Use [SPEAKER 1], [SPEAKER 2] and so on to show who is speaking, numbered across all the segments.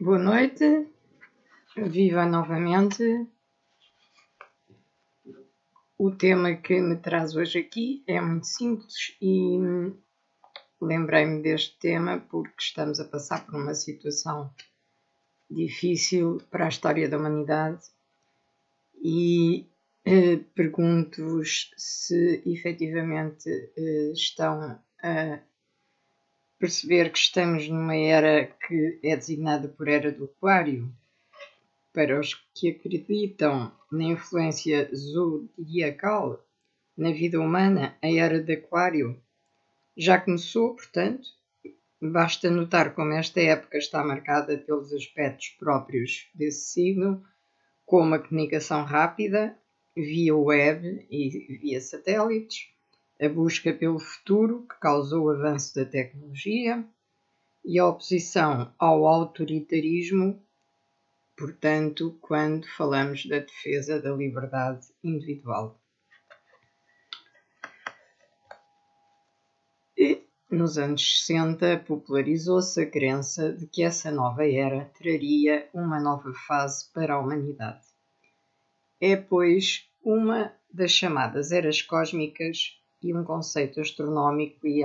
[SPEAKER 1] Boa noite, viva novamente. O tema que me traz hoje aqui é muito simples e lembrei-me deste tema porque estamos a passar por uma situação difícil para a história da humanidade e pergunto-vos se efetivamente estão a perceber que estamos numa era que é designada por Era do Aquário. Para os que acreditam na influência zodiacal na vida humana, a Era de Aquário já começou, portanto, basta notar como esta época está marcada pelos aspectos próprios desse signo, como a comunicação rápida, via web e via satélites, a busca pelo futuro, que causou o avanço da tecnologia, e a oposição ao autoritarismo, portanto, quando falamos da defesa da liberdade individual. E, nos anos 60, popularizou-se a crença de que essa nova era traria uma nova fase para a humanidade. É, pois, uma das chamadas eras cósmicas e um conceito astronómico e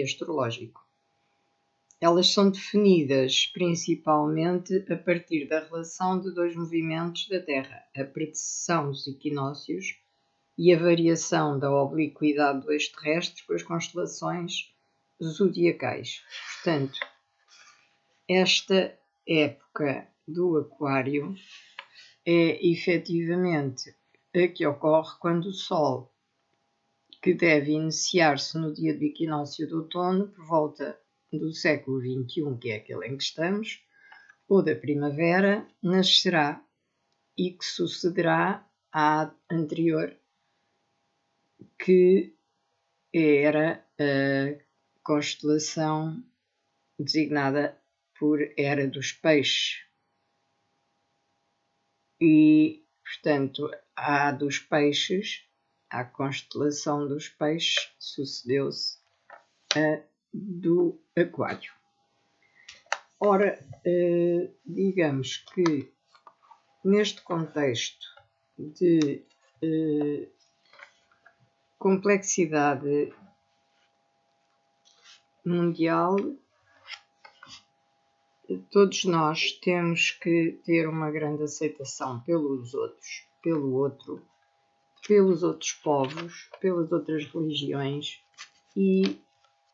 [SPEAKER 1] astrológico. Elas são definidas principalmente a partir da relação de dois movimentos da Terra, a precessão dos equinócios e a variação da obliquidade do eixo terrestre com as constelações zodiacais. Portanto, esta época do Aquário é efetivamente a que ocorre quando o Sol, que deve iniciar-se no dia do equinócio de outono, por volta do século XXI, que é aquele em que estamos, ou da primavera, nascerá e que sucederá à anterior, que era a constelação designada por Era dos Peixes. E, portanto, a dos Peixes, a constelação dos Peixes, sucedeu-se a do Aquário. Ora, digamos que neste contexto de complexidade mundial, todos nós temos que ter uma grande aceitação pelos outros, pelo outro, pelos outros povos, pelas outras religiões e,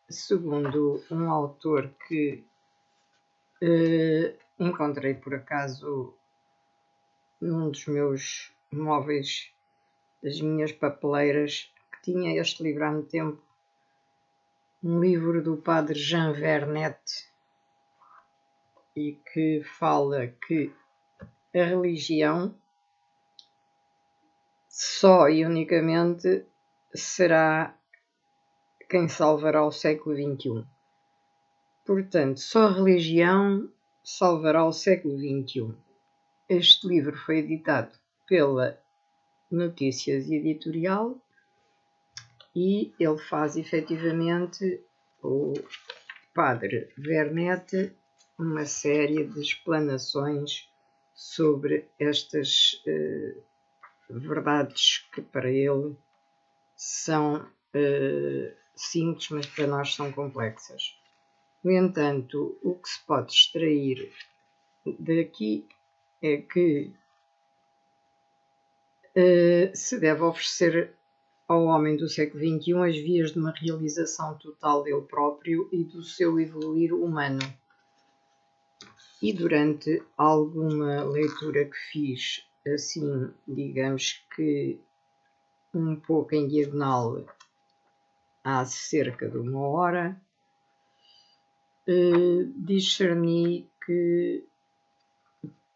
[SPEAKER 1] segundo um autor que encontrei por acaso num dos meus móveis, das minhas papeleiras, que tinha este livro há muito tempo, um livro do padre Jean Vernet, e que fala que a religião só e unicamente será quem salvará o século XXI. Portanto, só a religião salvará o século XXI. Este livro foi editado pela Notícias Editorial e ele faz efetivamente, o padre Vernet, uma série de explanações sobre estas verdades que para ele são simples, mas para nós são complexas. No entanto, o que se pode extrair daqui é que se deve oferecer ao homem do século XXI as vias de uma realização total dele próprio e do seu evoluir humano. E durante alguma leitura que fiz, assim, digamos que um pouco em diagonal, há cerca de uma hora, discerni que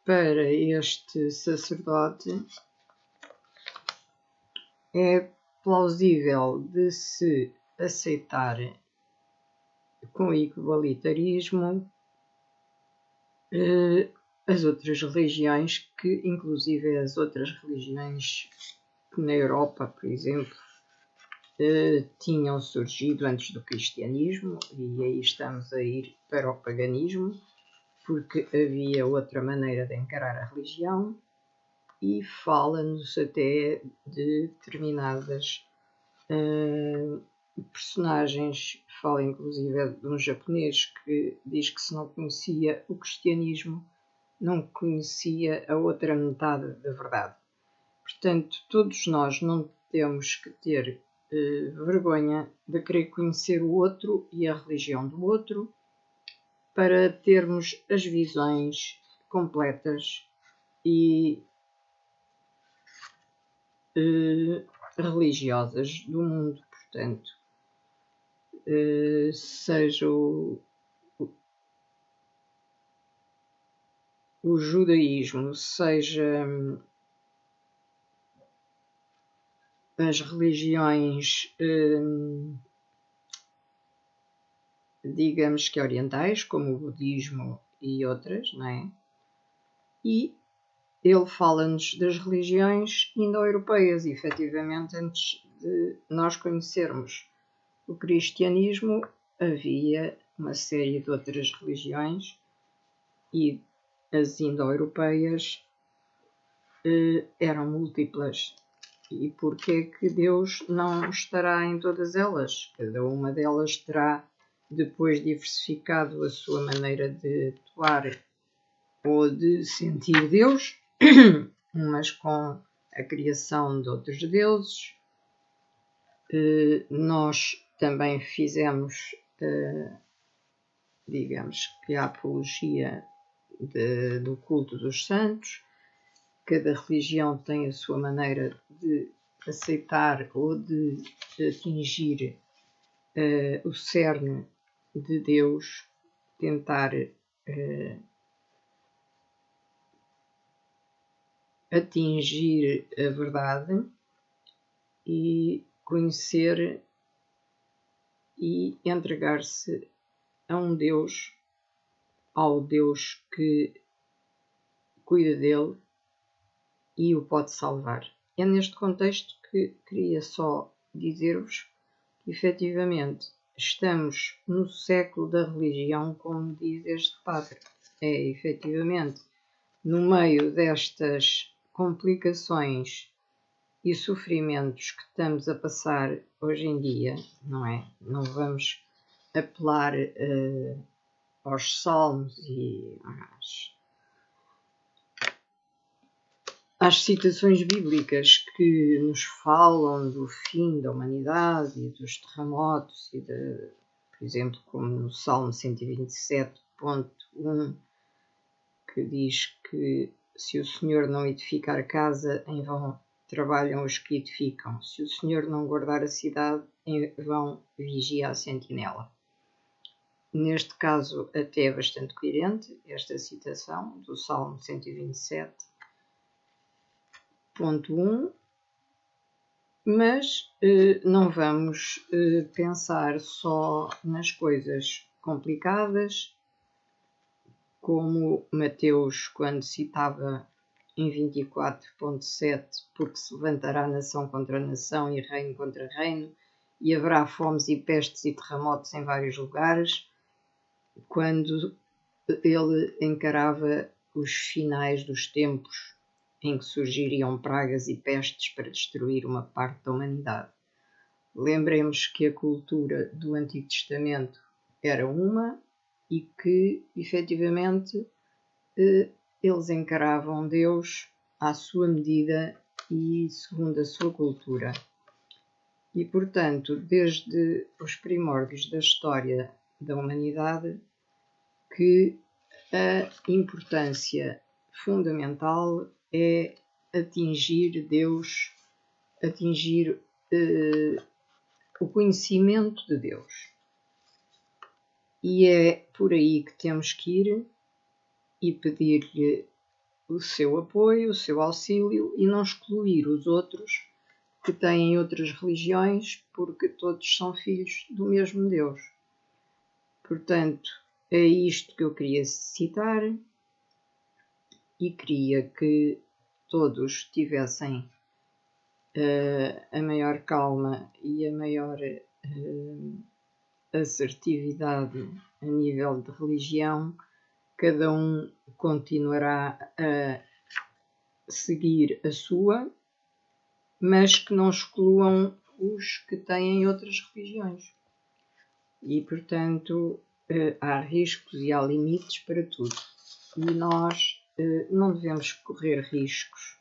[SPEAKER 1] para este sacerdote é plausível de se aceitar com igualitarismo as outras religiões, que inclusive as outras religiões que na Europa, por exemplo, tinham surgido antes do cristianismo, e aí estamos a ir para o paganismo, porque havia outra maneira de encarar a religião, e fala-nos até de determinadas personagens. Fala inclusive de um japonês que diz que se não conhecia o cristianismo, não conhecia a outra metade da verdade. Portanto, todos nós não temos que ter vergonha de querer conhecer o outro e a religião do outro, para termos as visões completas e religiosas do mundo. Portanto, seja o judaísmo, seja as religiões, digamos que orientais, como o budismo e outras, não é? E ele fala-nos das religiões indo-europeias. E, efetivamente, antes de nós conhecermos o cristianismo, havia uma série de outras religiões, e as indo-europeias eram múltiplas. E porquê que Deus não estará em todas elas? Cada uma delas terá depois diversificado a sua maneira de atuar ou de sentir Deus, umas com a criação de outros deuses. Nós também fizemos, digamos que a apologia do culto dos santos. Cada religião tem a sua maneira de aceitar ou de atingir o cerne de Deus, tentar atingir a verdade e conhecer e entregar-se a um Deus, ao Deus que cuida dele e o pode salvar. É neste contexto que queria só dizer-vos que, efetivamente, estamos no século da religião, como diz este padre. É, efetivamente, no meio destas complicações e sofrimentos que estamos a passar hoje em dia, não é? Não vamos apelar aos salmos e às citações bíblicas que nos falam do fim da humanidade e dos terremotos, e por exemplo, como no Salmo 127.1, que diz que se o Senhor não edificar a casa, em vão trabalham os que edificam. Se o Senhor não guardar a cidade, em vão vigia a sentinela. Neste caso, até é bastante coerente esta citação do Salmo 127.1, mas não vamos pensar só nas coisas complicadas, como Mateus, quando citava em 24.7, porque se levantará nação contra nação e reino contra reino, e haverá fomes e pestes e terremotos em vários lugares, quando ele encarava os finais dos tempos em que surgiriam pragas e pestes para destruir uma parte da humanidade. Lembremos que a cultura do Antigo Testamento era uma, e que, efetivamente, eles encaravam Deus à sua medida e segundo a sua cultura. E, portanto, desde os primórdios da história da humanidade, que a importância fundamental é atingir Deus, atingir o conhecimento de Deus. E é por aí que temos que ir e pedir-lhe o seu apoio, o seu auxílio, e não excluir os outros que têm outras religiões, porque todos são filhos do mesmo Deus. Portanto, é isto que eu queria citar, e queria que todos tivessem a maior calma e a maior assertividade a nível de religião, cada um continuará a seguir a sua, mas que não excluam os que têm outras religiões. E, portanto, há riscos e há limites para tudo. E nós não devemos correr riscos,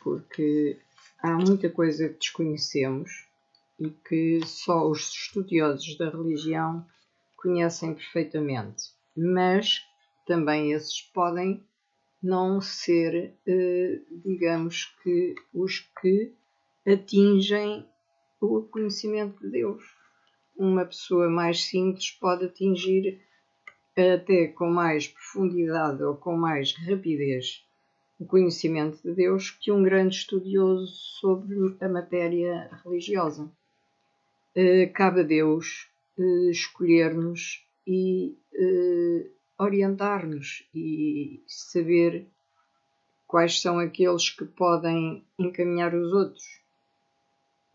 [SPEAKER 1] porque há muita coisa que desconhecemos e que só os estudiosos da religião conhecem perfeitamente. Mas também esses podem não ser, digamos que, os que atingem o conhecimento de Deus. Uma pessoa mais simples pode atingir até com mais profundidade ou com mais rapidez o conhecimento de Deus que um grande estudioso sobre a matéria religiosa. Cabe a Deus escolher-nos e orientar-nos e saber quais são aqueles que podem encaminhar os outros.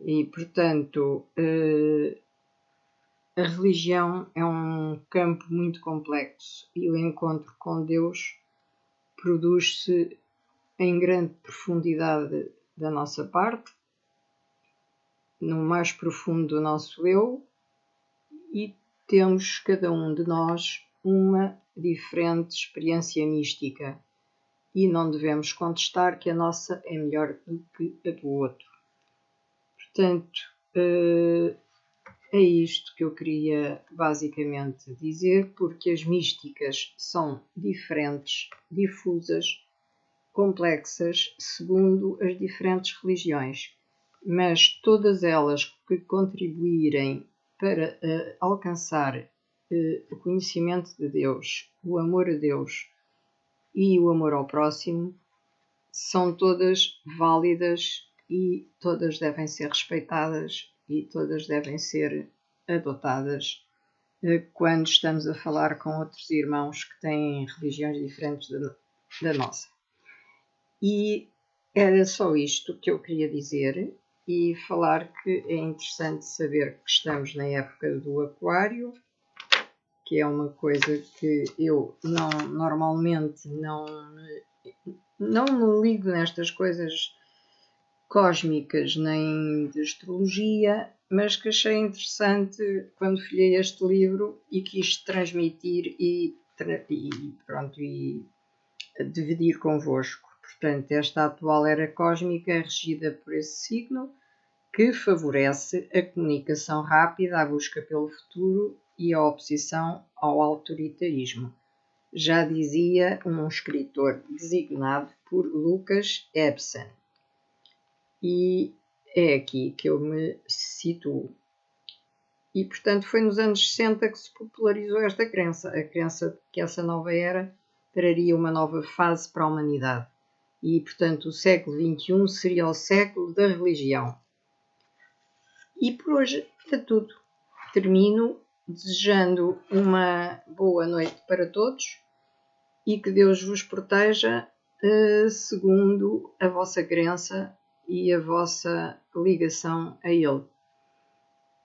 [SPEAKER 1] E, portanto, a religião é um campo muito complexo e o encontro com Deus produz-se em grande profundidade da nossa parte, no mais profundo do nosso eu, e temos cada um de nós uma diferente experiência mística e não devemos contestar que a nossa é melhor do que a do outro. Portanto, é isto que eu queria basicamente dizer, porque as místicas são diferentes, difusas, complexas, segundo as diferentes religiões, mas todas elas que contribuírem para alcançar o conhecimento de Deus, o amor a Deus e o amor ao próximo, são todas válidas e todas devem ser respeitadas e todas devem ser adotadas quando estamos a falar com outros irmãos que têm religiões diferentes da nossa. E era só isto que eu queria dizer e falar que é interessante saber que estamos na época do Aquário, que é uma coisa que eu normalmente não me ligo nestas coisas cósmicas nem de astrologia, mas que achei interessante quando folhei este livro e quis transmitir e dividir convosco. Portanto, esta atual era cósmica é regida por esse signo que favorece a comunicação rápida, a busca pelo futuro e a oposição ao autoritarismo. Já dizia um escritor designado por Lucas Ebsen. E é aqui que eu me situo. E, portanto, foi nos anos 60 que se popularizou esta crença, a crença de que essa nova era traria uma nova fase para a humanidade. E, portanto, o século XXI seria o século da religião. E por hoje é tudo. Termino desejando uma boa noite para todos e que Deus vos proteja segundo a vossa crença e a vossa ligação a Ele.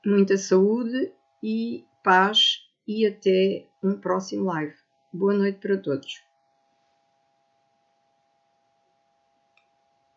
[SPEAKER 1] Muita saúde e paz e até um próximo live. Boa noite para todos.